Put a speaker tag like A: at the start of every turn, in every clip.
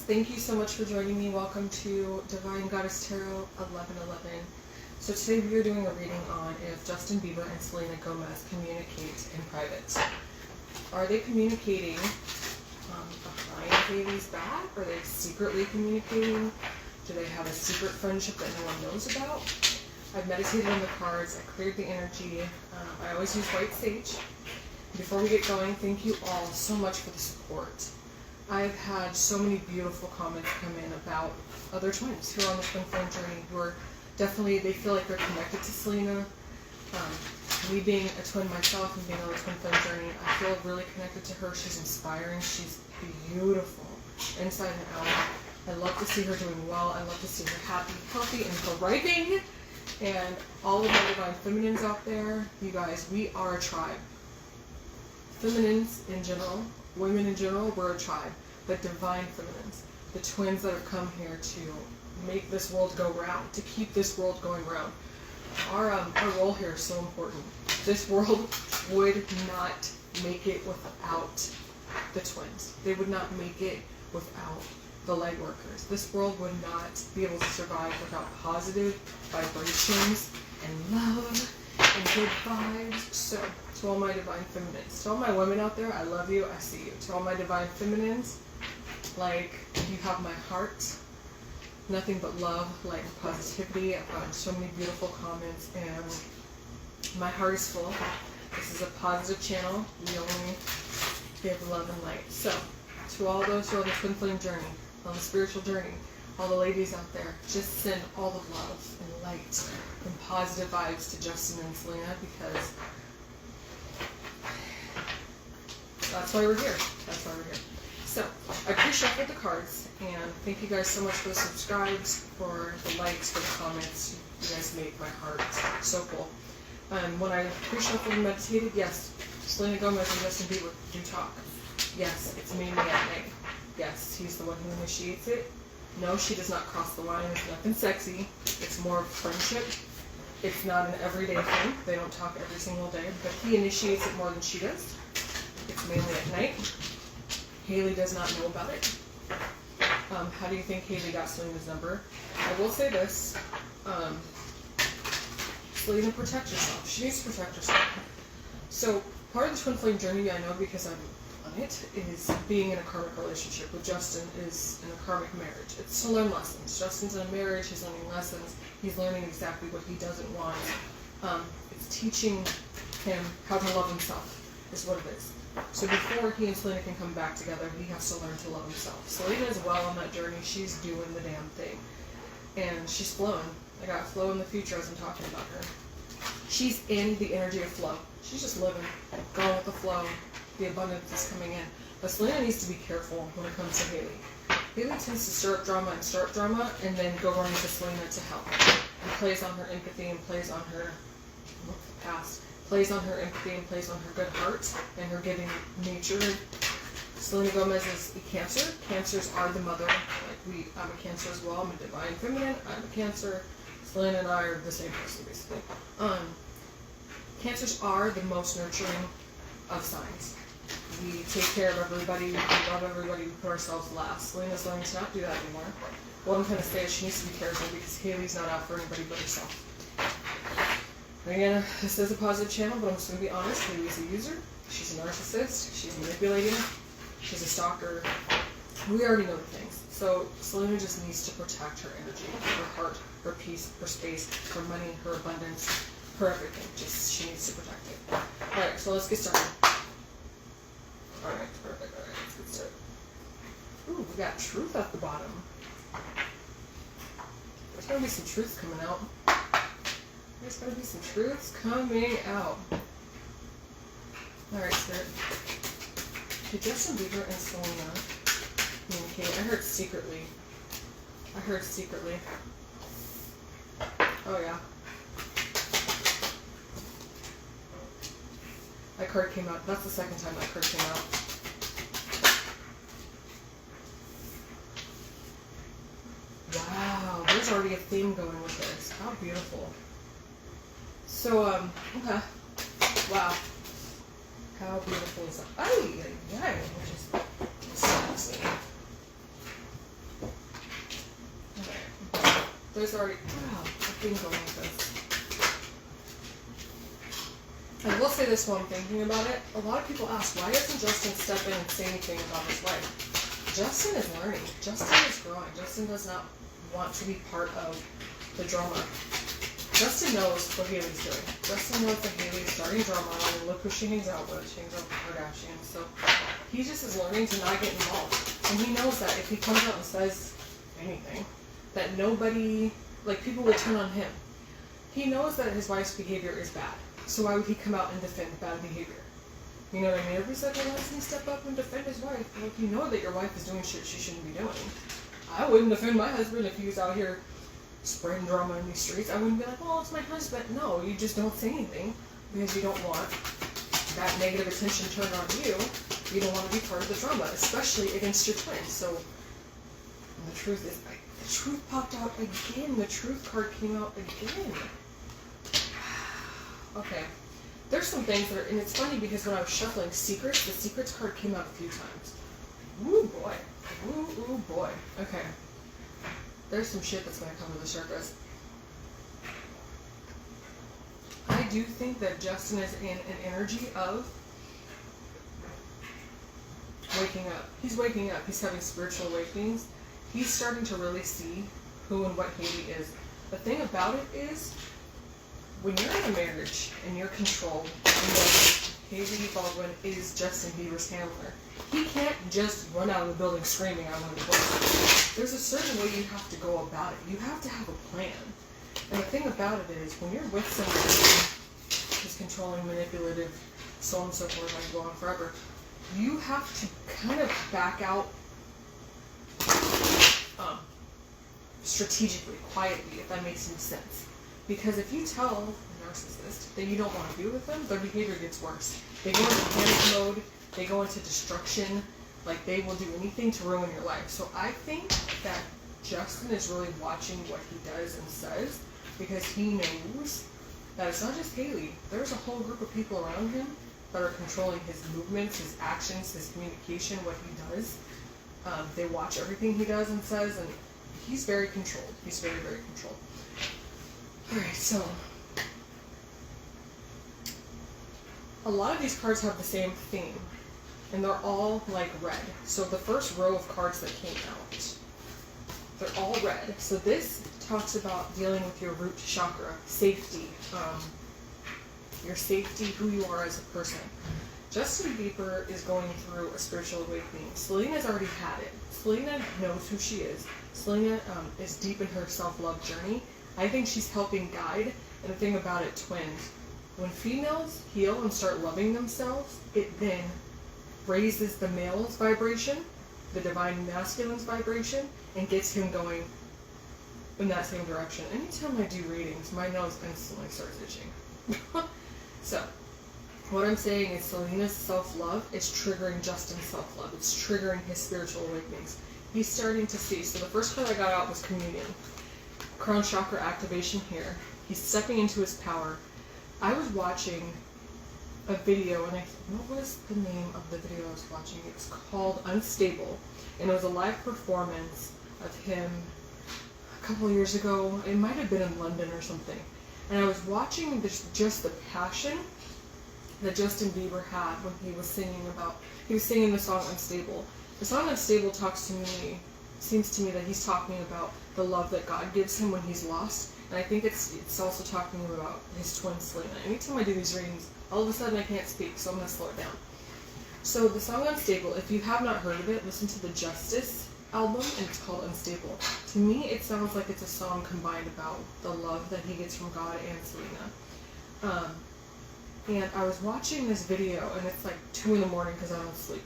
A: Thank you so much for joining me. Welcome to Divine Goddess Tarot 1111. So today we are doing a reading on if Justin Bieber and Selena Gomez communicate in private. Are they communicating behind Hailey's back? Are they secretly communicating? Do they have a secret friendship that no one knows about? I've meditated on the cards. I cleared the energy. I always use white sage. Before we get going, thank you all so much for the support. I've had so many beautiful comments come in about other twins who are on the twin flame journey who are definitely, they feel like they're connected to Selena. Me being a twin myself and being on the twin flame journey, I feel really connected to her. She's inspiring. She's beautiful inside and out. I love to see her doing well. I love to see her happy, healthy, and thriving. And all of my divine feminines out there, you guys, we are a tribe. Feminines in general, women in general, we're a tribe. But divine feminines, the twins that have come here to make this world go round, to keep this world going round. Our role here is so important. This world would not make it without the twins. They would not make it without the light workers. This world would not be able to survive without positive vibrations and love and good vibes. So, to all my divine feminines, to all my women out there, I love you, I see you. To all my divine feminines, like, you have my heart. Nothing but love, light, and positivity. I've gotten so many beautiful comments, and my heart is full. This is a positive channel. We only give love and light. So, to all those who are on the twin flame journey, on the spiritual journey, all the ladies out there, just send all the love and light and positive vibes to Justin and Selena, because that's why we're here. That's why we're here. So, I pre-shuffled the cards, and thank you guys so much for the subscribes, for the likes, for the comments. You guys make my heart so cool. When I pre-shuffled and meditated, yes, Selena Gomez and Justin Bieber do talk. Yes, it's mainly at night. Yes, he's the one who initiates it. No, she does not cross the line. It's nothing sexy. It's more of friendship. It's not an everyday thing. They don't talk every single day, but he initiates it more than she does. It's mainly at night. Hailey does not know about it. How do you think Hailey got Selena's number? I will say this. Selena, protect yourself. She needs to protect herself. So, part of the twin flame journey, I know because I'm on it, is being in a karmic relationship with Justin, is in a karmic marriage. It's to learn lessons. Justin's in a marriage, he's learning lessons, he's learning exactly what he doesn't want. It's teaching him how to love himself, is what it is. So before he and Selena can come back together, he has to learn to love himself. Selena is well on that journey. She's doing the damn thing. And she's flowing. I got flow in the future as I'm talking about her. She's in the energy of flow. She's just living, going with the flow. The abundance is coming in. But Selena needs to be careful when it comes to Hailey. Hailey tends to stir up drama and then go running to Selena to help. And plays on her empathy and plays on her past. Plays on her empathy and plays on her good heart and her giving nature. Selena Gomez is a Cancer. Cancers are the mother. I'm a Cancer as well. I'm a divine feminine. I'm a Cancer. Selena and I are the same person, basically. Cancers are the most nurturing of signs. We take care of everybody. We love everybody. We put ourselves last. Selena's learning to not do that anymore. What I'm trying to say is she needs to be careful because Hailey's not out for anybody but herself. Again, this is a positive channel, but I'm just going to be honest. Hailey's a user. She's a narcissist. She's manipulating. She's a stalker. We already know the things. So Selena just needs to protect her energy, her heart, her peace, her space, her money, her abundance, her everything. She needs to protect it. Alright, so let's get started. Alright, perfect. Alright, let's get started. Ooh, we got truth at the bottom. There's going to be some truth coming out. There's going to be some truths coming out. Alright, Spirit. Did Justin Bieber and Selena communicate? I heard secretly. Oh, yeah. That card came out. That's the second time that card came out. Wow, there's already a theme going with this. How beautiful. So, okay. Wow. How beautiful is that? Oh, yeah, which is sexy. There's already a thing going with this. I will say this while I'm thinking about it. A lot of people ask, why doesn't Justin step in and say anything about his wife? Justin is learning. Justin is growing. Justin does not want to be part of the drama. Justin knows what Haley's doing. Justin knows that Haley's starting drama, and look who she hangs out with. She hangs out with Kardashians. So he just is learning to not get involved. And he knows that if he comes out and says anything, that nobody, like, people would turn on him. He knows that his wife's behavior is bad. So why would he come out and defend bad behavior? You know what I mean? Every second lets him step up and defend his wife. Well, if you know that your wife is doing shit she shouldn't be doing. I wouldn't defend my husband if he was out here spreading drama in these streets. I wouldn't be like, well, it's my husband. No, you just don't say anything because you don't want that negative attention turned on you. You don't want to be part of the drama, especially against your twin. So the truth is, the truth popped out again. The truth card came out again. Okay. There's some things that are, and it's funny because when I was shuffling secrets, the secrets card came out a few times. Woo boy. Ooh boy. Okay. There's some shit that's going to come to the surface. I do think that Justin is in an energy of waking up. He's waking up. He's having spiritual awakenings. He's starting to really see who and what Haley is. The thing about it is, when you're in a marriage and you're controlled, Haley Baldwin is Justin Bieber's handler. He can't just run out of the building screaming, I want to divorce. There's a certain way you have to go about it. You have to have a plan. And the thing about it is, when you're with somebody who's controlling, manipulative, so on and so forth, I can go on forever, you have to kind of back out strategically, quietly, if that makes any sense. Because if you tell a narcissist that you don't want to be with them, their behavior gets worse. They go into panic mode, they go into destruction, like they will do anything to ruin your life. So I think that Justin is really watching what he does and says, because he knows that it's not just Haley. There's a whole group of people around him that are controlling his movements, his actions, his communication, what he does. They watch everything he does and says, and he's very controlled. He's very, very controlled. Alright, so a lot of these cards have the same theme, and they're all like red. So the first row of cards that came out, they're all red. So this talks about dealing with your root chakra, safety, your safety, who you are as a person. Justin Bieber is going through a spiritual awakening. Selena's already had it. Selena knows who she is. Selena is deep in her self-love journey. I think she's helping guide. And the thing about it, twins, when females heal and start loving themselves, it then raises the male's vibration, the divine masculine's vibration, and gets him going in that same direction. Anytime I do readings, my nose instantly starts itching. So, what I'm saying is Selena's self-love is triggering Justin's self-love. It's triggering his spiritual awakenings. He's starting to see. So the first card I got out was communion. Crown chakra activation here. He's stepping into his power. I was watching a video, and what was the name of the video I was watching? It's called Unstable, and it was a live performance of him a couple of years ago. It might have been in London or something. And I was watching this, just the passion that Justin Bieber had when he was singing the song Unstable. The song Unstable seems to me that he's talking about the love that God gives him when he's lost. And I think it's also talking about his twin Selena. Anytime I do these readings, all of a sudden I can't speak, so I'm going to slow it down. So the song Unstable, if you have not heard of it, listen to the Justice album, and it's called Unstable. To me, it sounds like it's a song combined about the love that he gets from God and Selena. And I was watching this video, and it's like 2 in the morning because I don't sleep.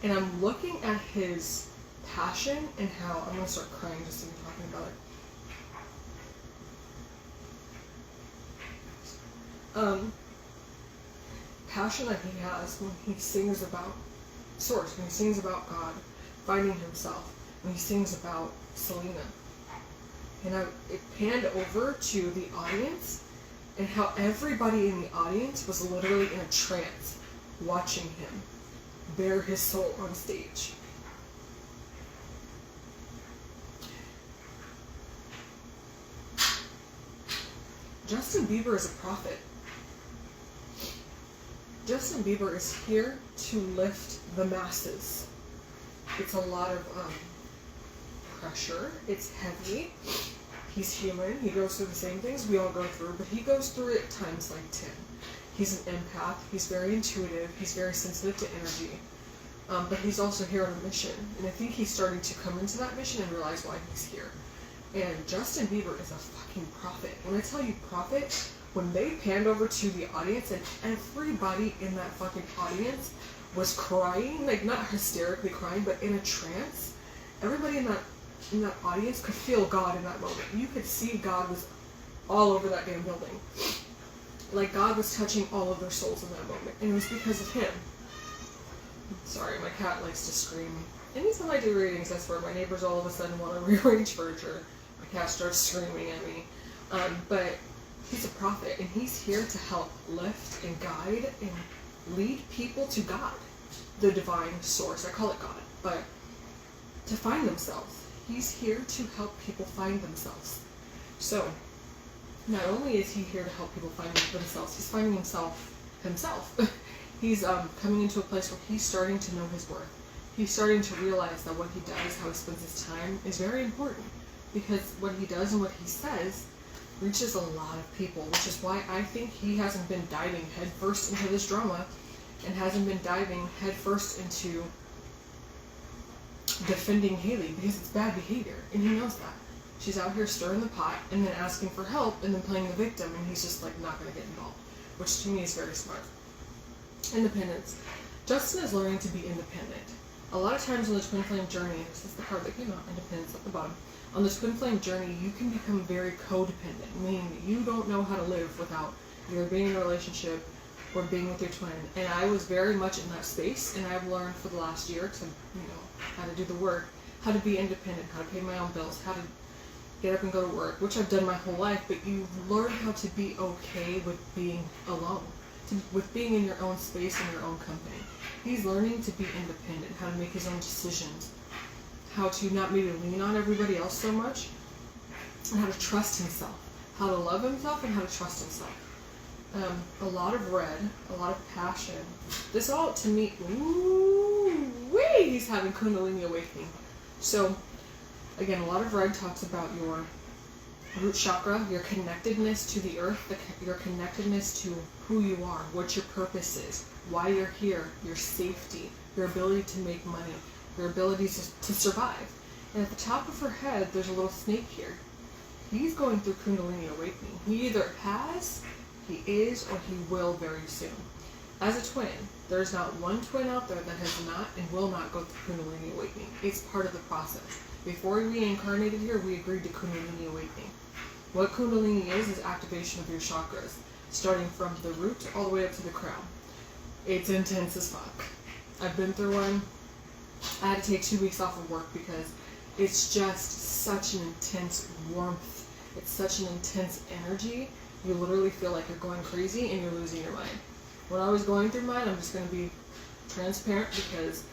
A: And I'm looking at his passion and how, I'm going to start crying just even talking about it. Passion that he has when he sings about Source, when he sings about God, finding himself, when he sings about Selena. And it panned over to the audience, and how everybody in the audience was literally in a trance, watching him bare his soul on stage. Justin Bieber is a prophet. Justin Bieber is here to lift the masses. It's a lot of pressure. It's heavy. He's human. He goes through the same things we all go through, but he goes through it times like 10. He's an empath. He's very intuitive. He's very sensitive to energy. But he's also here on a mission. And I think he's starting to come into that mission and realize why he's here. And Justin Bieber is a fucking prophet. When I tell you prophet, when they panned over to the audience and everybody in that fucking audience was crying, like not hysterically crying, but in a trance, everybody in that audience could feel God in that moment. You could see God was all over that damn building. Like God was touching all of their souls in that moment. And it was because of him. Sorry, my cat likes to scream. Anytime I do readings, that's where my neighbors all of a sudden want to rearrange furniture. My cat starts screaming at me. But he's a prophet, and he's here to help lift and guide and lead people to God, the divine source. I call it God, but to find themselves. He's here to help people find themselves. So, not only is he here to help people find themselves, he's finding himself. He's coming into a place where he's starting to know his worth. He's starting to realize that what he does, how he spends his time, is very important. Because what he does and what he says reaches a lot of people, which is why I think he hasn't been diving headfirst into this drama and hasn't been diving headfirst into defending Haley, because it's bad behavior, and he knows that. She's out here stirring the pot and then asking for help and then playing the victim, and he's just like not going to get involved, which to me is very smart. Independence. Justin is learning to be independent. A lot of times on the twin flame journey, this is the card that came out, independence at the bottom. On the twin flame journey, you can become very codependent, meaning that you don't know how to live without either being in a relationship or being with your twin. And I was very much in that space, and I've learned for the last year to, how to do the work, how to be independent, how to pay my own bills, how to get up and go to work, which I've done my whole life, but you learn how to be okay with being alone, with being in your own space and your own company. He's learning to be independent, how to make his own decisions, how to not maybe lean on everybody else so much, and how to trust himself, how to love himself and how to trust himself. A lot of red, a lot of passion. This all, to me, he's having Kundalini awakening. So, again, a lot of red talks about your root chakra, your connectedness to the earth, your connectedness to who you are, what your purpose is, why you're here, your safety, your ability to make money, your ability to survive. And at the top of her head, there's a little snake here. He's going through Kundalini awakening. He either has, he is, or he will very soon. As a twin, there's not one twin out there that has not and will not go through Kundalini awakening. It's part of the process. Before we reincarnated here, we agreed to Kundalini awakening. What Kundalini is activation of your chakras, starting from the root all the way up to the crown. It's intense as fuck. I've been through one. I had to take 2 weeks off of work because it's just such an intense warmth. It's such an intense energy. You literally feel like you're going crazy and you're losing your mind. When I was going through mine, I'm just going to be transparent because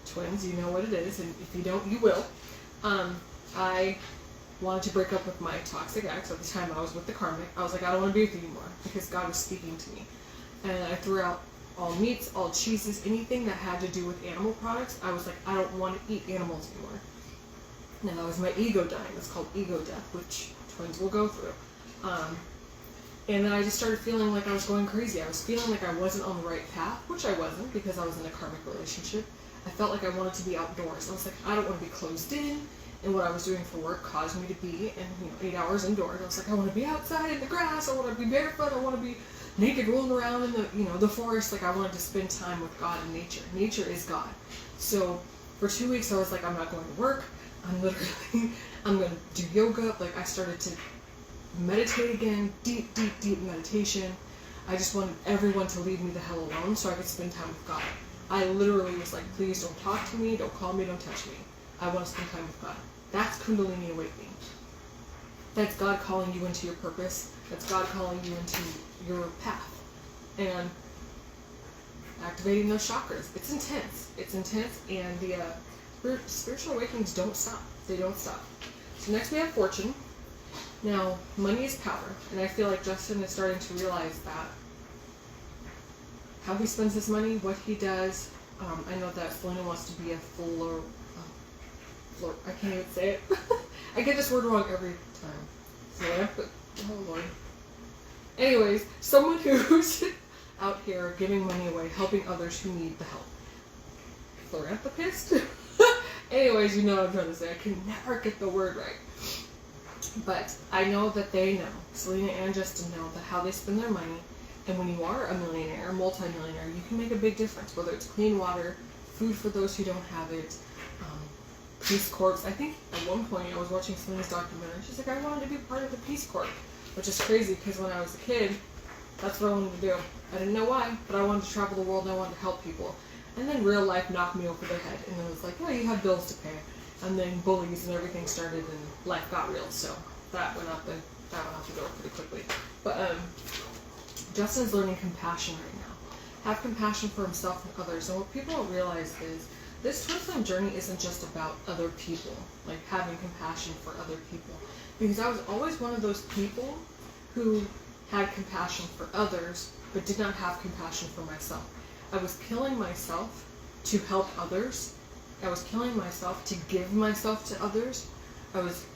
A: twins, you know what it is, and if you don't, you will. I wanted to break up with my toxic ex. At the time I was with the karmic. I was like, I don't want to be with you anymore because God was speaking to me. And I threw out all meats, all cheeses, anything that had to do with animal products. I was like, I don't want to eat animals anymore. Now that was my ego dying. It's called ego death, which twins will go through. And then I just started feeling like I was going crazy. I was feeling like I wasn't on the right path, which I wasn't because I was in a karmic relationship. I felt like I wanted to be outdoors. I was like, I don't want to be closed in. And what I was doing for work caused me to be in 8 hours indoors. I was like, I want to be outside in the grass. I want to be barefoot. I want to be naked rolling around in the the forest. Like I wanted to spend time with God and nature. Nature is God. So for 2 weeks I was like, I'm not going to work. I'm going to do yoga. Like I started to meditate again, deep meditation. I just wanted everyone to leave me the hell alone so I could spend time with God. I literally was like, please don't talk to me, don't call me, don't touch me. I want to spend time with God. That's Kundalini awakening. That's God calling you into your purpose. That's God calling you into your path. And activating those chakras. It's intense. It's intense, and the spiritual awakenings don't stop. They don't stop. So next we have Fortune. Now, money is power, and I feel like Justin is starting to realize that. How he spends his money, what he does. I know that Selena wants to be a I can't even say it. I get this word wrong every time. Selena, oh Lord. Anyways, someone who's out here giving money away, helping others who need the help. Philanthropist? Anyways, you know what I'm trying to say. I can never get the word right. But I know that they know, Selena and Justin know, that how they spend their money. And when you are a millionaire, multi-millionaire, you can make a big difference. Whether it's clean water, food for those who don't have it, Peace Corps. I think at one point I was watching Selena's documentary. She's like, I wanted to be part of the Peace Corps. Which is crazy because when I was a kid, that's what I wanted to do. I didn't know why, but I wanted to travel the world and I wanted to help people. And then real life knocked me over the head. And it was like, oh, you have bills to pay. And then bullies and everything started and life got real. So that went out the door pretty quickly. But Justin's learning compassion right now. Have compassion for himself and others. And what people don't realize is this twin flame journey isn't just about other people, like having compassion for other people. Because I was always one of those people who had compassion for others, but did not have compassion for myself. I was killing myself to help others. I was killing myself to give myself to others. I was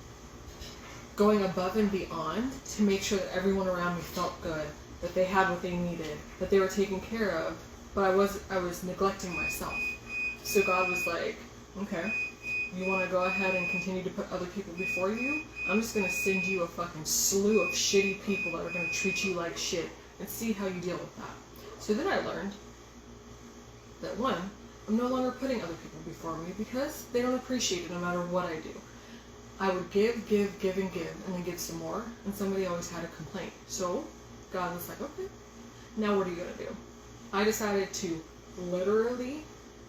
A: going above and beyond to make sure that everyone around me felt good, that they had what they needed, that they were taken care of, but I was neglecting myself. So God was like, okay, you want to go ahead and continue to put other people before you? I'm just going to send you a fucking slew of shitty people that are going to treat you like shit and see how you deal with that. So then I learned that one, I'm no longer putting other people before me because they don't appreciate it no matter what I do. I would give, and then give some more, and somebody always had a complaint. So God was like, okay, now what are you going to do? I decided to literally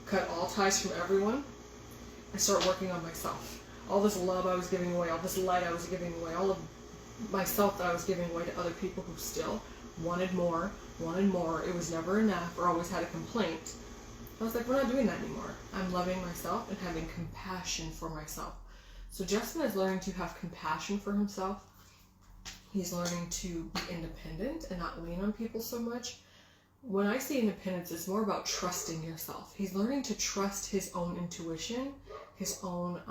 A: cut all ties from everyone and start working on myself. All this love I was giving away, all this light I was giving away, all of myself that I was giving away to other people who still wanted more. It was never enough or always had a complaint. I was like, we're not doing that anymore. I'm loving myself and having compassion for myself. So Justin is learning to have compassion for himself. He's learning to be independent and not lean on people so much. When I say independence, it's more about trusting yourself. He's learning to trust his own intuition, his own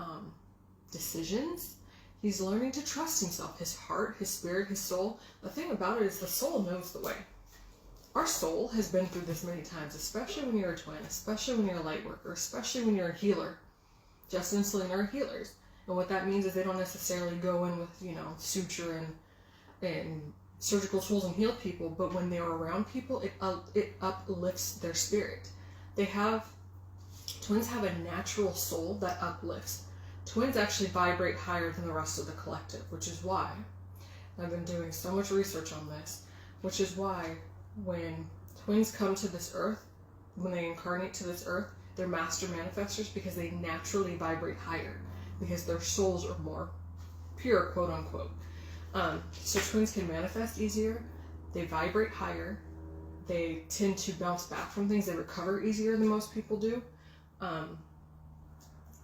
A: decisions. He's learning to trust himself, his heart, his spirit, his soul. The thing about it is the soul knows the way. Our soul has been through this many times, especially when you're a twin, especially when you're a light worker, especially when you're a healer. Justin and Selena are healers. And what that means is they don't necessarily go in with, suture and surgical tools and heal people, but when they're around people, it uplifts their spirit. Twins have a natural soul that uplifts. Twins actually vibrate higher than the rest of the collective, which is why I've been doing so much research on this, which is why when twins come to this earth, when they incarnate to this earth, they're master manifestors because they naturally vibrate higher, because their souls are more pure, quote unquote. So twins can manifest easier, they vibrate higher, they tend to bounce back from things, they recover easier than most people do.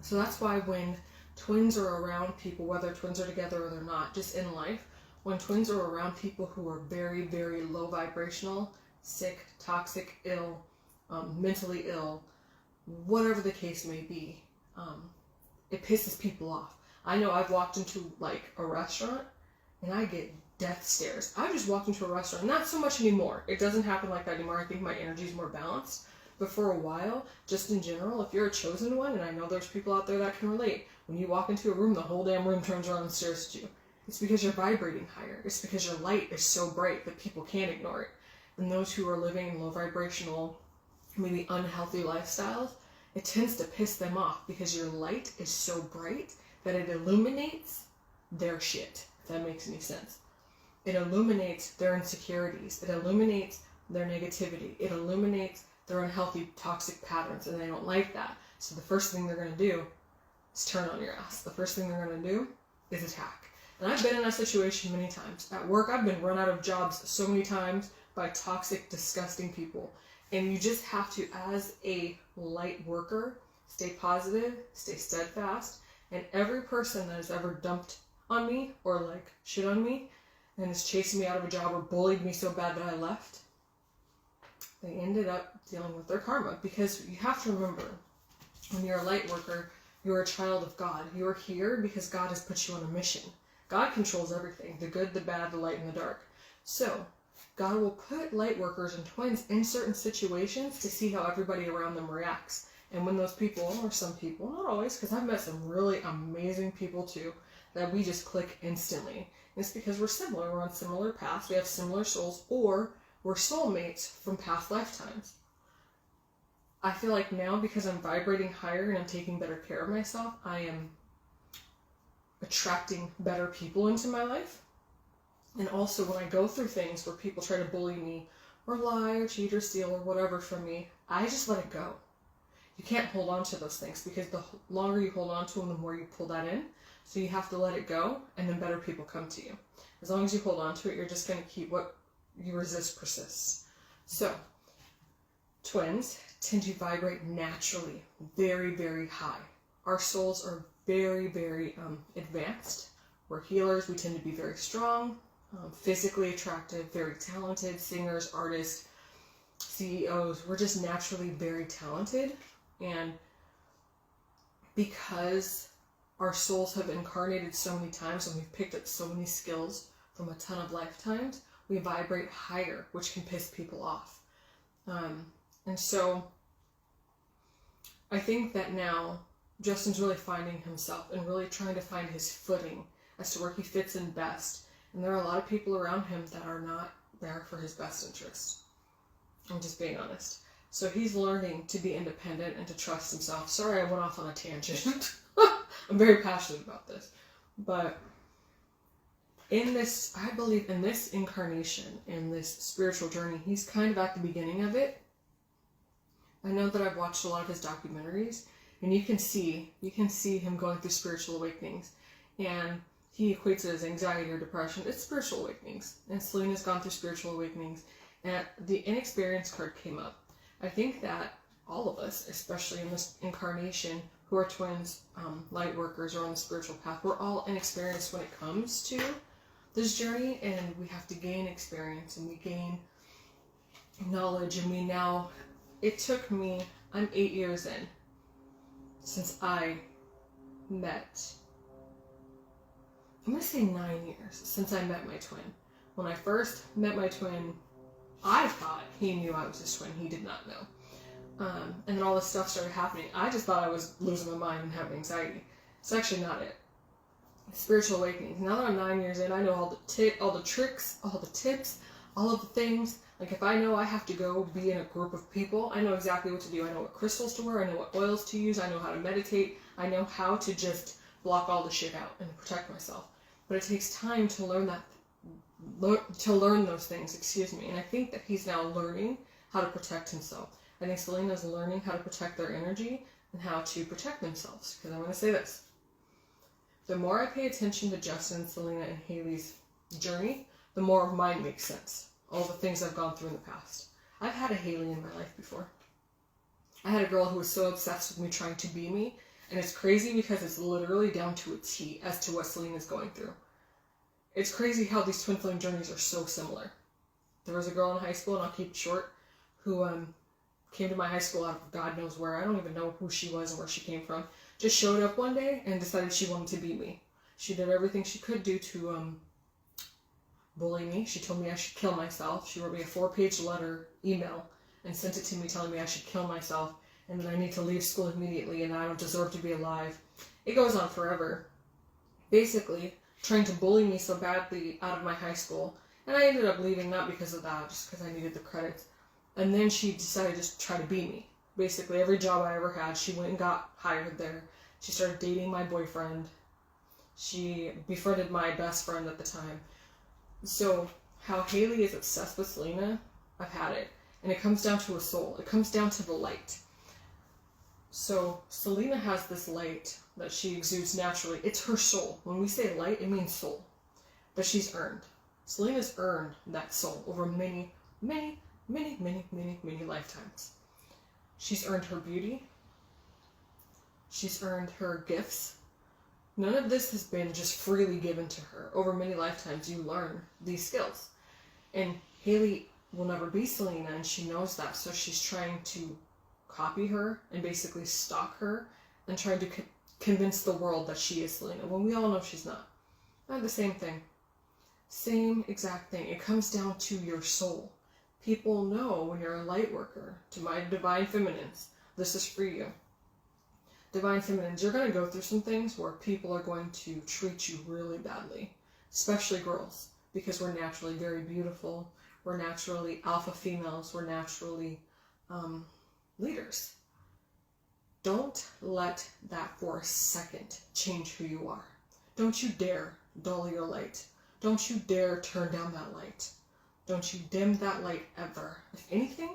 A: So that's why when twins are around people, whether twins are together or they're not, just in life, when twins are around people who are very, very low vibrational, sick, toxic, ill, mentally ill, whatever the case may be, it pisses people off. I know I've walked into a restaurant and I get death stares. I just walked into a restaurant, not so much anymore. It doesn't happen like that anymore. I think my energy is more balanced. But for a while, just in general, if you're a chosen one, and I know there's people out there that can relate, when you walk into a room, the whole damn room turns around and stares at you. It's because you're vibrating higher. It's because your light is so bright that people can't ignore it. And those who are living in low vibrational, maybe unhealthy lifestyles, it tends to piss them off because your light is so bright that it illuminates their shit, if that makes any sense. It illuminates their insecurities. It illuminates their negativity. It illuminates their unhealthy, toxic patterns, and they don't like that. So the first thing they're going to do is turn on your ass. The first thing they're going to do is attack. And I've been in that situation many times. At work, I've been run out of jobs so many times by toxic, disgusting people. And you just have to, as a light worker, stay positive, stay steadfast. And every person that has ever dumped on me or like shit on me and is chasing me out of a job or bullied me so bad that I left, they ended up dealing with their karma. Because you have to remember, when you're a light worker, you're a child of God. You're here because God has put you on a mission. God controls everything, the good, the bad, the light, and the dark. So God will put light workers and twins in certain situations to see how everybody around them reacts. And when those people, or some people, not always, because I've met some really amazing people too, that we just click instantly. And it's because we're similar. We're on similar paths. We have similar souls, or we're soulmates from past lifetimes. I feel like now, because I'm vibrating higher and I'm taking better care of myself, I am attracting better people into my life. And also when I go through things where people try to bully me or lie or cheat or steal or whatever from me, I just let it go. You can't hold on to those things, because the longer you hold on to them, the more you pull that in. So you have to let it go, and then better people come to you. As long as you hold on to it, you're just going to keep what you resist persists. So twins tend to vibrate naturally very, very high. Our souls are very, very advanced. We're healers. We tend to be very strong, physically attractive, very talented singers, artists, CEOs. We're just naturally very talented. And because our souls have incarnated so many times and we've picked up so many skills from a ton of lifetimes, we vibrate higher, which can piss people off. And so I think that now Justin's really finding himself and really trying to find his footing as to where he fits in best. And there are a lot of people around him that are not there for his best interest. I'm just being honest. So he's learning to be independent and to trust himself. Sorry, I went off on a tangent. I'm very passionate about this. But in this, I believe in this incarnation, in this spiritual journey, he's kind of at the beginning of it. I know that I've watched a lot of his documentaries, and you can see him going through spiritual awakenings. And he equates it as anxiety or depression. It's spiritual awakenings. And Selena's gone through spiritual awakenings. And the inexperience card came up. I think that all of us, especially in this incarnation, who are twins, light workers, or on the spiritual path, we're all inexperienced when it comes to this journey, and we have to gain experience, and we gain knowledge, and it took me, I'm 8 years in, since I met, I'm going to say 9 years, since I met my twin. When I first met my twin, I thought he knew I was his twin. He did not know. And then all this stuff started happening. I just thought I was losing my mind and having anxiety. It's actually not it. Spiritual awakening. Now that I'm 9 years in, I know all the tricks, all the tips, all of the things. Like if I know I have to go be in a group of people, I know exactly what to do. I know what crystals to wear. I know what oils to use. I know how to meditate. I know how to just block all the shit out and protect myself. But it takes time to learn those things, And I think that he's now learning how to protect himself. I think Selena's learning how to protect their energy and how to protect themselves. Because I'm going to say this. The more I pay attention to Justin, Selena, and Haley's journey, the more of mine makes sense. All the things I've gone through in the past. I've had a Haley in my life before. I had a girl who was so obsessed with me trying to be me. And it's crazy because it's literally down to a T as to what Selena's going through. It's crazy how these twin flame journeys are so similar. There was a girl in high school, and I'll keep it short, who came to my high school out of God knows where. I don't even know who she was and where she came from. Just showed up one day and decided she wanted to be me. She did everything she could do to bully me. She told me I should kill myself. She wrote me a 4-page email, and sent it to me telling me I should kill myself, and that I need to leave school immediately, and I don't deserve to be alive. It goes on forever. Basically, trying to bully me so badly out of my high school. And I ended up leaving, not because of that, just because I needed the credits. And then she decided to just try to be me. Basically, every job I ever had, she went and got hired there. She started dating my boyfriend. She befriended my best friend at the time. So, how Haley is obsessed with Selena, I've had it. And it comes down to a soul. It comes down to the light. So, Selena has this light that she exudes naturally. It's her soul. When we say light, it means soul. But she's earned. Selena's earned that soul over many, many, many, many, many, many lifetimes. She's earned her beauty. She's earned her gifts. None of this has been just freely given to her. Over many lifetimes, you learn these skills. And Haley will never be Selena, and she knows that, so she's trying to copy her and basically stalk her and trying to convince the world that she is Selena, when we all know she's not. Not the same thing. Same exact thing. It comes down to your soul. People know when you're a light worker. To my divine feminines, this is for you. Divine feminines, you're going to go through some things where people are going to treat you really badly, especially girls, because we're naturally very beautiful. We're naturally alpha females. We're naturally leaders. Don't let that for a second change who you are. Don't you dare dull your light. Don't you dare turn down that light. Don't you dim that light ever. If anything,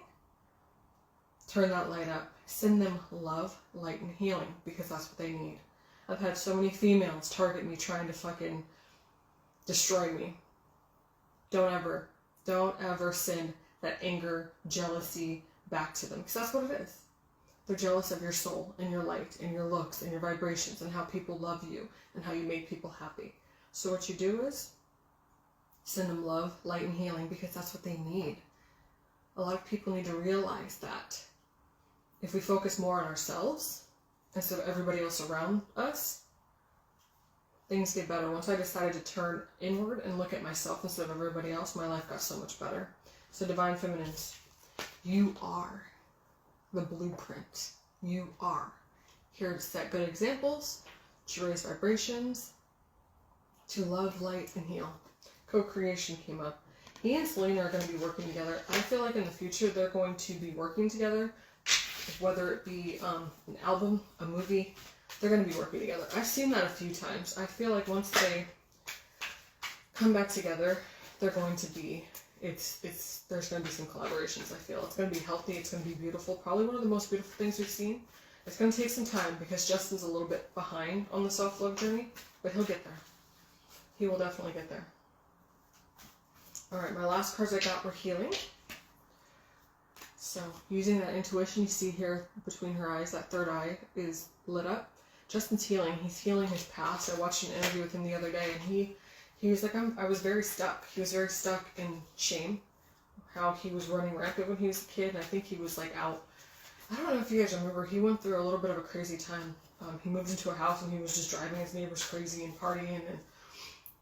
A: turn that light up. Send them love, light, and healing, because that's what they need. I've had so many females target me trying to fucking destroy me. Don't ever send that anger, jealousy back to them, because that's what it is. They're jealous of your soul and your light and your looks and your vibrations and how people love you and how you make people happy. So what you do is send them love, light, and healing, because that's what they need. A lot of people need to realize that if we focus more on ourselves instead of everybody else around us, things get better. Once I decided to turn inward and look at myself instead of everybody else, my life got so much better. So divine feminines, you are the blueprint. You are here to set good examples, to raise vibrations, to love, light, and heal. Co-creation came up. He and Selena are going to be working together. I feel like in the future they're going to be working together, whether it be an album, a movie, they're going to be working together. I've seen that a few times. I feel like once they come back together, they're going to be, there's going to be some collaborations, I feel. It's going to be healthy, it's going to be beautiful, probably one of the most beautiful things we've seen. It's going to take some time because Justin's a little bit behind on the self-love journey, but he'll get there. He will definitely get there. Alright, my last cards I got were healing. So, using that intuition, you see here between her eyes, that third eye is lit up. Justin's healing. He's healing his past. I watched an interview with him the other day, and he was like, I was very stuck. He was very stuck in shame. How he was running rampant when he was a kid, and I think he was like out. I don't know if you guys remember, he went through a little bit of a crazy time. He moved into a house, and he was just driving his neighbors crazy and partying and,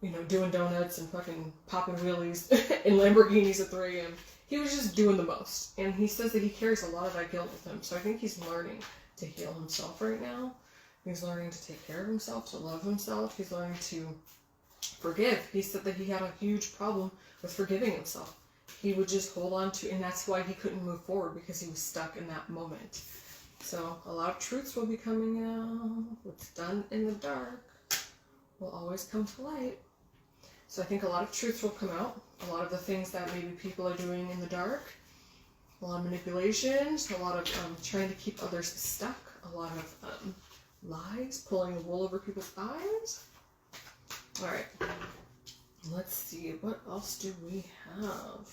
A: you know, doing donuts and fucking popping wheelies in Lamborghinis at 3 a.m. He was just doing the most. And he says that he carries a lot of that guilt with him. So I think he's learning to heal himself right now. He's learning to take care of himself, to love himself. He's learning to forgive. He said that he had a huge problem with forgiving himself. He would just hold on to, and that's why he couldn't move forward, because he was stuck in that moment. So a lot of truths will be coming out. What's done in the dark will always come to light. So I think a lot of truths will come out. A lot of the things that maybe people are doing in the dark. A lot of manipulations. A lot of trying to keep others stuck. A lot of lies, pulling the wool over people's eyes. Alright. Let's see. What else do we have?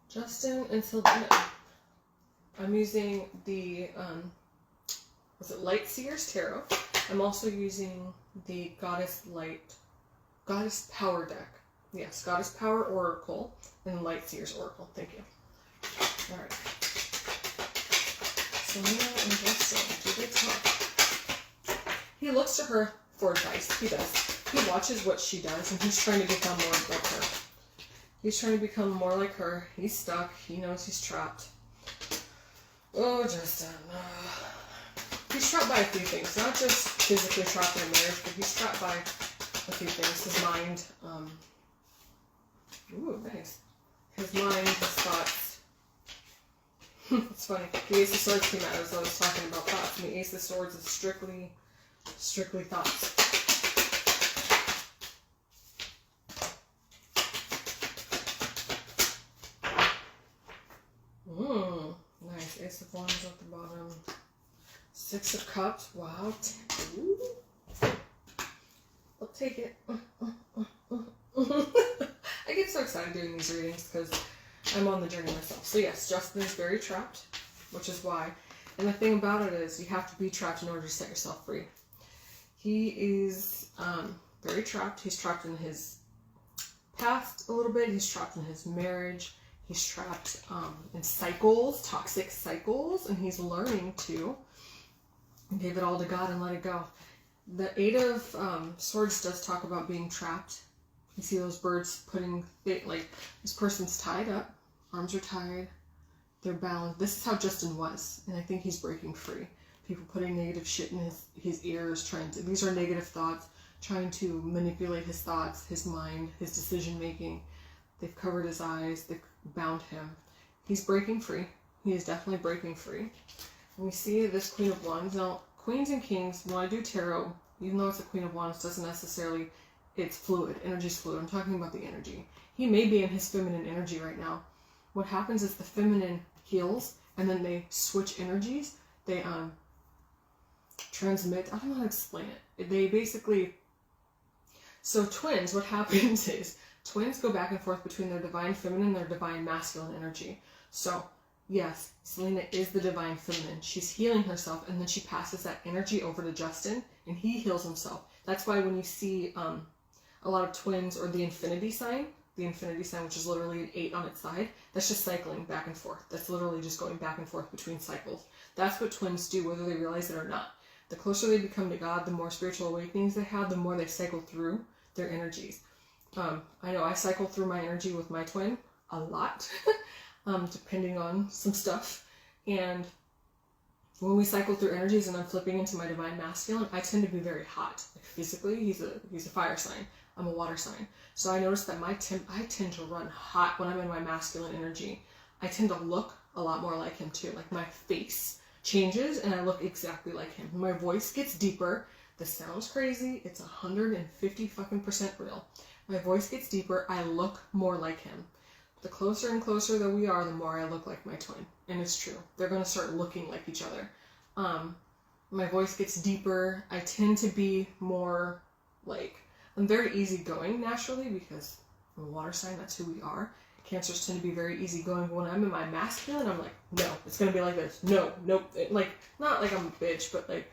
A: Justin and Selena. I'm using the, was it Light Seers Tarot? I'm also using the Goddess Power deck. Yes, Goddess Power Oracle and Light Seers Oracle. Thank you. Alright. Selena and Justin, do they talk? He looks to her for advice. He does. He watches what she does, and he's trying to become more like her. He's trying to become more like her. He's stuck. He knows he's trapped. Oh, Justin. He's trapped by a few things. Not just physically trapped in a marriage, but he's trapped by a few things. His mind. Ooh, nice. His mind, his thoughts. It's funny. The Ace of Swords came out as I was talking about thoughts, and the Ace of Swords is strictly thoughts. Nice. Ace of Wands at the bottom. Six of Cups. Wow. Ooh. I'll take it. I get so excited doing these readings because I'm on the journey myself. So yes, Justin is very trapped, which is why. And the thing about it is you have to be trapped in order to set yourself free. He is very trapped. He's trapped in his past a little bit. He's trapped in his marriage. He's trapped in cycles, toxic cycles, and he's learning to give it all to God and let it go. The Eight of Swords does talk about being trapped. You see those birds putting, like, this person's tied up, arms are tied, they're bound. This is how Justin was, and I think he's breaking free. People putting negative shit in his ears, these are negative thoughts, trying to manipulate his thoughts, his mind, his decision making. They've covered his eyes, they've bound him. He's breaking free. He is definitely breaking free. And we see this Queen of Wands. Now, Queens and Kings, when I do tarot, even though it's a Queen of Wands, doesn't necessarily, it's fluid. Energy's fluid. I'm talking about the energy. He may be in his feminine energy right now. What happens is the feminine heals, and then they switch energies. They transmit. I don't know how to explain it. They basically, so twins, what happens is twins go back and forth between their divine feminine and their divine masculine energy. So yes, Selena is the divine feminine. She's healing herself, and then she passes that energy over to Justin, and he heals himself. That's why when you see a lot of twins, or the infinity sign, which is literally an 8 on its side, that's just cycling back and forth. That's literally just going back and forth between cycles. That's what twins do, whether they realize it or not. The closer they become to God, the more spiritual awakenings they have, the more they cycle through their energies. I know I cycle through my energy with my twin a lot, depending on some stuff. And when we cycle through energies and I'm flipping into my divine masculine, I tend to be very hot. Like physically, he's a fire sign. I'm a water sign. So I noticed that I tend to run hot when I'm in my masculine energy. I tend to look a lot more like him too. Like my face changes and I look exactly like him. My voice gets deeper. This sounds crazy. It's 150% real. My voice gets deeper. I look more like him. The closer and closer that we are, the more I look like my twin. And it's true. They're going to start looking like each other. My voice gets deeper. I tend to be more like, I'm very easygoing naturally because I'm a water sign. That's who we are. Cancers tend to be very easygoing. When I'm in my masculine, I'm like, no, it's going to be like this. No, nope. Like, not like I'm a bitch, but like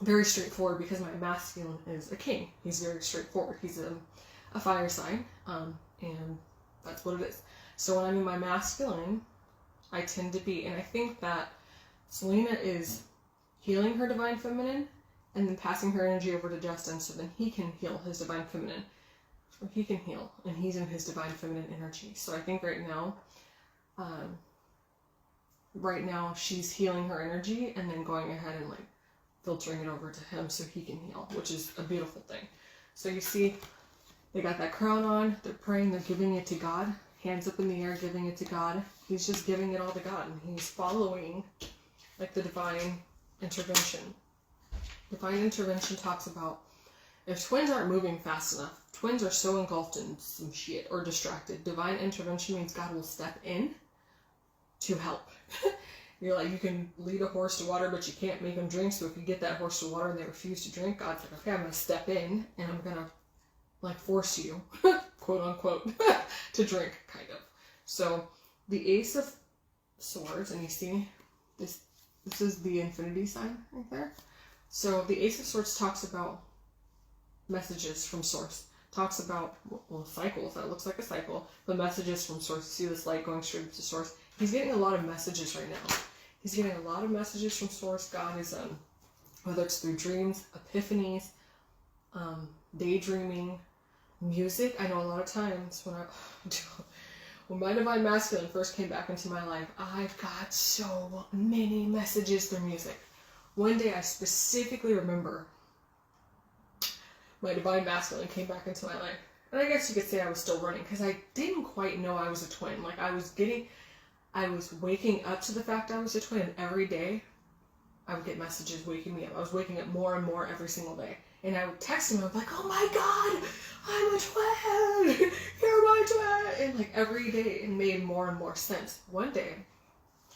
A: very straightforward because my masculine is a king. He's very straightforward. He's a fire sign. And that's what it is. So when I'm in my masculine, I tend to be, and I think that Selena is healing her divine feminine and then passing her energy over to Justin so then he can heal his divine feminine. So he can heal, and he's in his divine feminine energy. So I think right now she's healing her energy and then going ahead and like filtering it over to him so he can heal, which is a beautiful thing. So you see, they got that crown on, they're praying, they're giving it to God, hands up in the air, giving it to God. He's just giving it all to God, and he's following like the divine intervention. Divine intervention talks about if twins aren't moving fast enough, twins are so engulfed in some shit or distracted. Divine intervention means God will step in to help. You're like, you can lead a horse to water, but you can't make them drink. So if you get that horse to water and they refuse to drink, God's like, okay, I'm going to step in and I'm going to like force you, quote unquote, to drink, kind of. So the Ace of Swords, and you see this is the infinity sign right there. So the Ace of Swords talks about messages from Source. Talks about, well, cycles. That looks like a cycle. But messages from Source. You see this light going straight to Source. He's getting a lot of messages right now. He's getting a lot of messages from Source. God is, whether it's through dreams, epiphanies, daydreaming, music. I know a lot of times when my divine masculine first came back into my life, I got so many messages through music. One day I specifically remember my divine masculine came back into my life. And I guess you could say I was still running because I didn't quite know I was a twin. Like I was waking up to the fact I was a twin, and every day I would get messages waking me up. I was waking up more and more every single day. And I would text him, I was like, oh my God, I'm a twin! You're my twin! And like every day it made more and more sense. One day,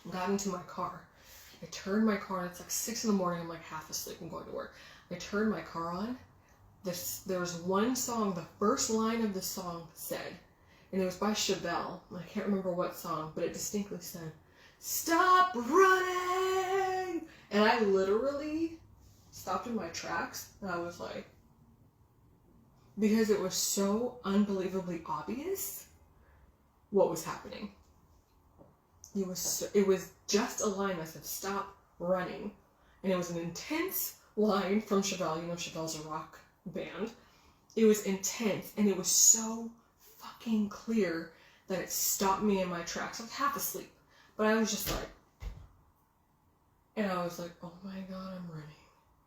A: I got into my car. I turned my car on, it's like 6 in the morning, I'm like half asleep, I'm going to work. I turned my car on. There was one song, the first line of the song said, and it was by Chevelle. I can't remember what song, but it distinctly said, "Stop running!" And I literally stopped in my tracks, and I was like, because it was so unbelievably obvious what was happening. It was just a line that said, stop running. And it was an intense line from Chevelle. You know, Chevelle's a rock band. It was intense, and it was so fucking clear that it stopped me in my tracks. I was half asleep, but I was just like, and I was like, oh my God, I'm running.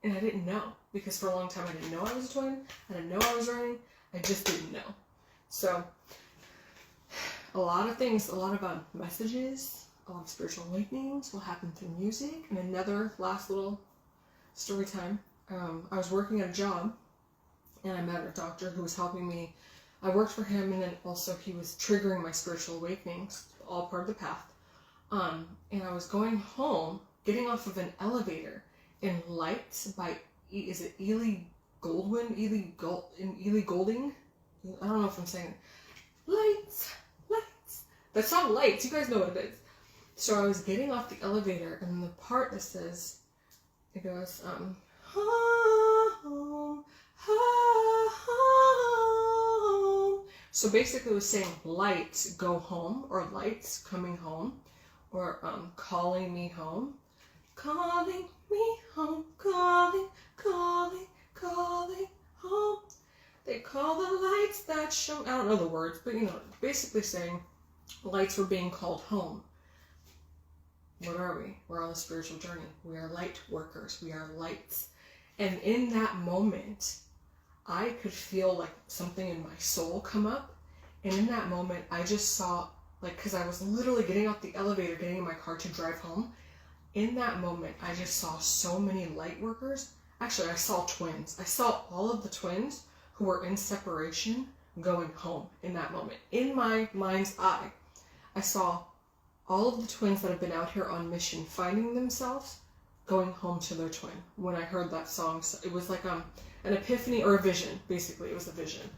A: And I didn't know, because for a long time I didn't know I was a twin. I didn't know I was running. I just didn't know. So, a lot of things, a lot of messages, a lot of spiritual awakenings will happen through music. And another last little story time. I was working at a job, and I met a doctor who was helping me. I worked for him, and then also he was triggering my spiritual awakenings, all part of the path. And I was going home, getting off of an elevator, in Lights by, is it Ely Goldwyn? Ely Golding? I don't know if I'm saying it. Lights, lights. That song Lights, you guys know what it is. So I was getting off the elevator, and the part that says, it goes, home, home. So basically it was saying lights, go home, or lights, coming home, or calling me home. Calling me home, calling, calling, calling home. They call the lights that show, I don't know the words, but you know, basically saying lights were being called home. What are we? We're on a spiritual journey. We are light workers. We are lights. And in that moment, I could feel like something in my soul come up. And in that moment, I just saw, like, because I was literally getting off the elevator, getting in my car to drive home. In that moment, I just saw so many light workers. Actually, I saw twins. I saw all of the twins who were in separation going home in that moment. In my mind's eye, I saw all of the twins that have been out here on mission, finding themselves, going home to their twin. When I heard that song, it was like an epiphany or a vision. Basically, it was a vision.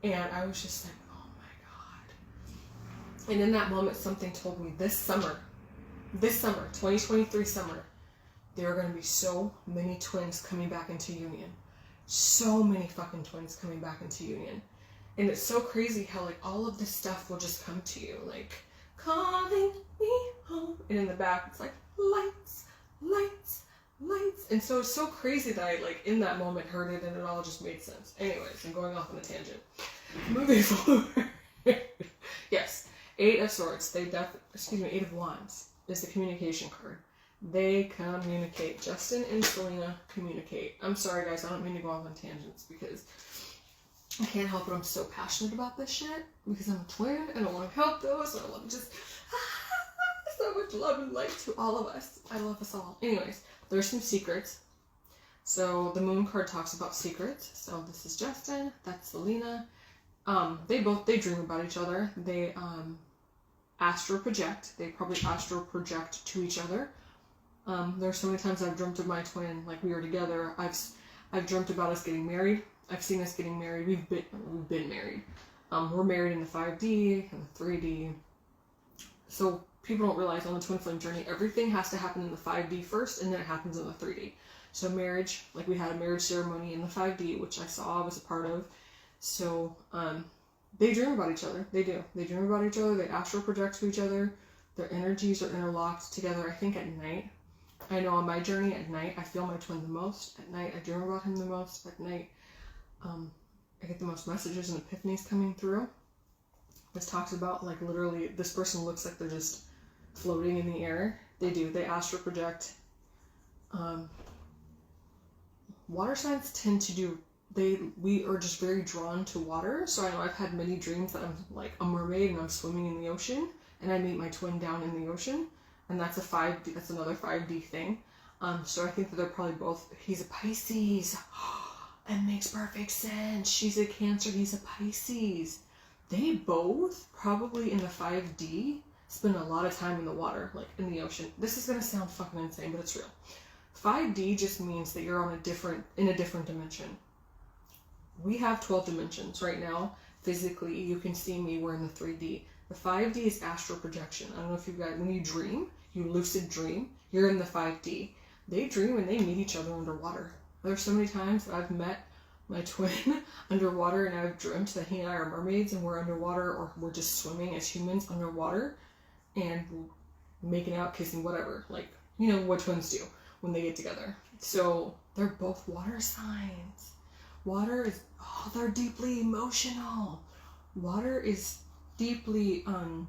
A: And I was just like, oh my God. And in that moment, something told me this summer, 2023 summer, there are going to be so many twins coming back into union. So many fucking twins coming back into union. And it's so crazy how, like, all of this stuff will just come to you. Like, calling me home. And in the back, it's like, lights, lights, lights. And so it's so crazy that I, like, in that moment heard it and it all just made sense. Anyways, I'm going off on a tangent. Moving forward. Yes, Eight of Swords. Eight of Wands is the communication card. They communicate. Justin and Selena communicate. I'm sorry, guys. I don't mean to go off on tangents because I can't help it. I'm so passionate about this shit because I'm a twin and I want to help those. And I want to just so much love and light to all of us. I love us all. Anyways, there's some secrets. So the moon card talks about secrets. So this is Justin. That's Selena. They dream about each other. They astral project. They probably astral project to each other. There's so many times I've dreamt of my twin, like we were together. I've dreamt about us getting married. I've seen us getting married. We've been married. We're married in the 5D and the 3D. So people don't realize on the twin flame journey, everything has to happen in the 5D first, and then it happens in the 3D. So marriage, like we had a marriage ceremony in the 5D, which I was a part of. So they dream about each other. They do. They dream about each other. They astral project to each other. Their energies are interlocked together, I think, at night. I know on my journey at night, I feel my twin the most. At night, I dream about him the most. At night, I get the most messages and epiphanies coming through. This talks about, like, literally, this person looks like they're just floating in the air. They do. They astral project. Water signs tend to do, we are just very drawn to water. So I know I've had many dreams that I'm like a mermaid and I'm swimming in the ocean and I meet my twin down in the ocean. And that's that's another 5D thing. So I think that they're probably both, he's a Pisces. It makes perfect sense. She's a Cancer, he's a Pisces. They both, probably in the 5D, spend a lot of time in the water, like in the ocean. This is going to sound fucking insane, but it's real. 5D just means that you're in a different dimension. We have 12 dimensions right now. Physically, you can see me, we're in the 3D. The 5D is astral projection. I don't know if you guys, when you dream, you lucid dream, you're in the 5D. They dream and they meet each other underwater. There's so many times that I've met my twin underwater, and I've dreamt that he and I are mermaids and we're underwater, or we're just swimming as humans underwater and making out, kissing, whatever. Like, you know what twins do when they get together. So they're both water signs. Water is, oh, they're deeply emotional. Water is deeply, oh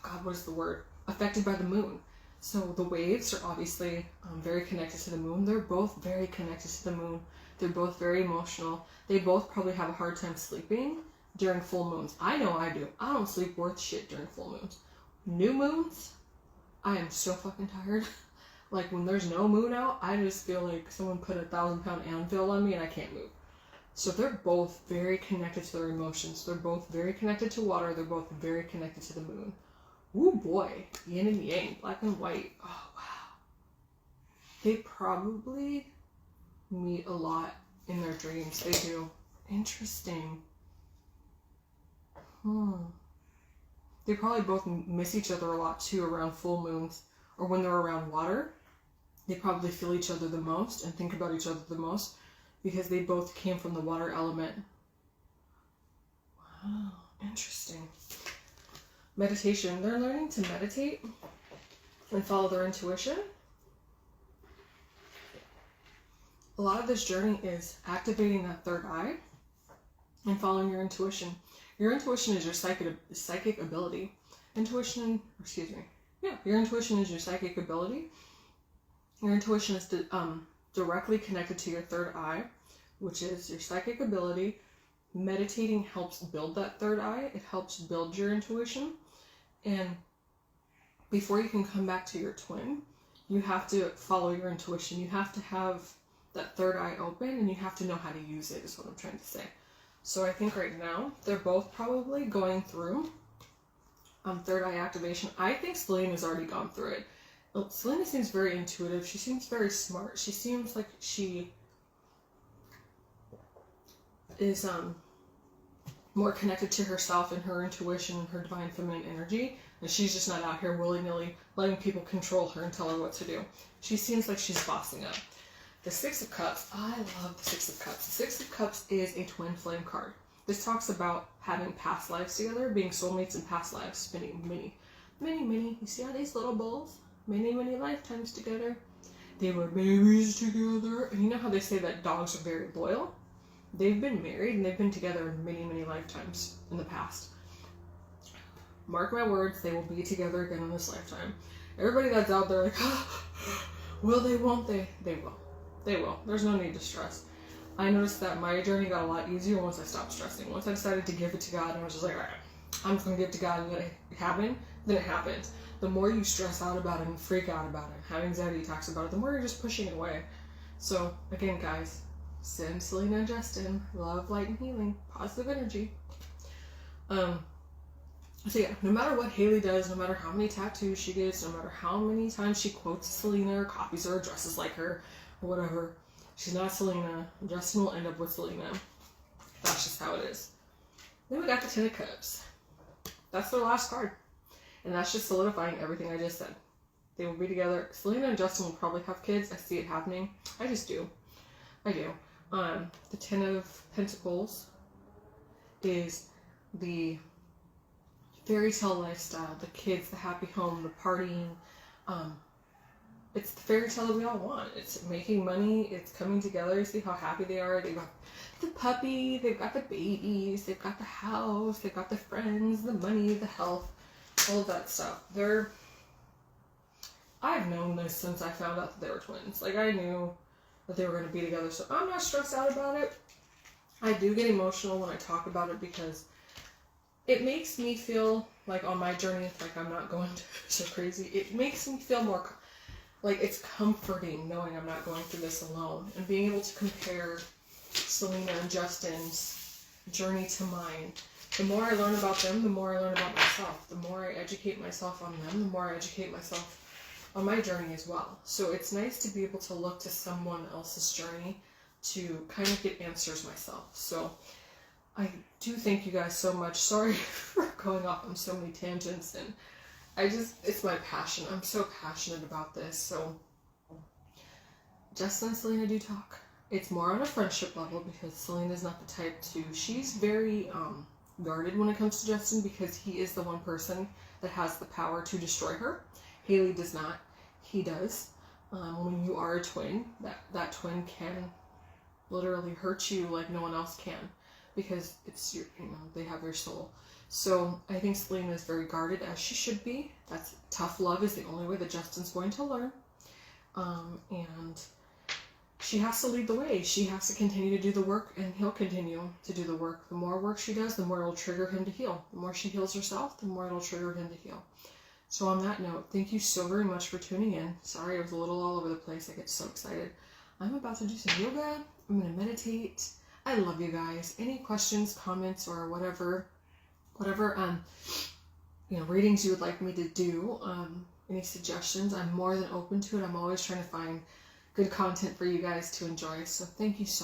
A: God, what is the word? Affected by the moon. So the waves are obviously very connected to the moon. They're both very connected to the moon. They're both very emotional. They both probably have a hard time sleeping during full moons. I know I do. I don't sleep worth shit during full moons. New moons, I am so fucking tired. Like when there's no moon out, I just feel like someone put a 1,000-pound anvil on me and I can't move. So they're both very connected to their emotions. They're both very connected to water. They're both very connected to the moon. Ooh boy, yin and yang, black and white. Oh wow. They probably meet a lot in their dreams. They do. Interesting. They probably both miss each other a lot too around full moons, or when they're around water. They probably feel each other the most and think about each other the most because they both came from the water element. Wow, interesting. Meditation. They're learning to meditate and follow their intuition. A lot of this journey is activating that third eye and following your intuition. Your intuition is your psychic ability. Your intuition is your psychic ability. Your intuition is directly connected to your third eye, which is your psychic ability. Meditating helps build that third eye. It helps build your intuition. And before you can come back to your twin, you have to follow your intuition. You have to have that third eye open, and you have to know how to use it, is what I'm trying to say. So I think right now, they're both probably going through third eye activation. I think Selena's already gone through it. Selena seems very intuitive. She seems very smart. She seems like she is more connected to herself and her intuition and her divine feminine energy. And she's just not out here willy-nilly letting people control her and tell her what to do. She seems like she's bossing up. The Six of Cups. I love the Six of Cups. The Six of Cups is a twin flame card. This talks about having past lives together, being soulmates in past lives, spending many, you see how these little bowls? Many lifetimes together. They were babies together. And you know how they say that dogs are very loyal? They've been married and they've been together many lifetimes in the past. Mark my words, they will be together again in this lifetime. Everybody that's out there like, will they, won't they? They will. They will. There's no need to stress. I noticed that my journey got a lot easier once I stopped stressing. Once I decided to give it to God, and I was just like, all right, I'm just going to give it to God and let it happen, then it happens. The more you stress out about it and freak out about it, have anxiety attacks about it, the more you're just pushing it away. So, again, guys, send Selena and Justin love, light, and healing, positive energy. So yeah, no matter what Haley does, no matter how many tattoos she gets, no matter how many times she quotes Selena or copies her or dresses like her or whatever, she's not Selena. Justin will end up with Selena. That's just how it is. Then we got the Ten of Cups. That's their last card. And that's just solidifying everything I just said. They will be together. Selena and Justin will probably have kids. I see it happening. I just do. I do. The Ten of Pentacles is the fairy tale lifestyle, the kids, the happy home, the partying. It's the fairy tale that we all want. It's making money, it's coming together. You see how happy they are. They've got the puppy, they've got the babies, they've got the house, they've got the friends, the money, the health, all of that stuff. I've known this since I found out that they were twins. Like, I knew that they were going to be together, so I'm not stressed out about it. I do get emotional when I talk about it because it makes me feel like on my journey, like I'm not going so crazy. It makes me feel more like it's comforting knowing I'm not going through this alone, and being able to compare Selena and Justin's journey to mine. The more I learn about them, the more I learn about myself. The more I educate myself on them, the more I educate myself on my journey as well. So it's nice to be able to look to someone else's journey to kind of get answers myself. So I do thank you guys so much. Sorry for going off on so many tangents, and it's my passion. I'm so passionate about this. So Justin and Selena do talk. It's more on a friendship level because Selena's not the type to, she's very guarded when it comes to Justin because he is the one person that has the power to destroy her. Haley does not. He does. When you are a twin, that twin can literally hurt you like no one else can because it's your, they have your soul. So I think Selena is very guarded, as she should be. That's tough love is the only way that Justin's going to learn. And she has to lead the way. She has to continue to do the work, and he'll continue to do the work. The more work she does, the more it'll trigger him to heal. The more she heals herself, the more it'll trigger him to heal. So on that note, thank you so very much for tuning in. Sorry I was a little all over the place. I get so excited. I'm about to do some yoga. I'm going to meditate. I love you guys. Any questions, comments, or whatever readings you would like me to do, any suggestions, I'm more than open to it. I'm always trying to find good content for you guys to enjoy. So thank you so much.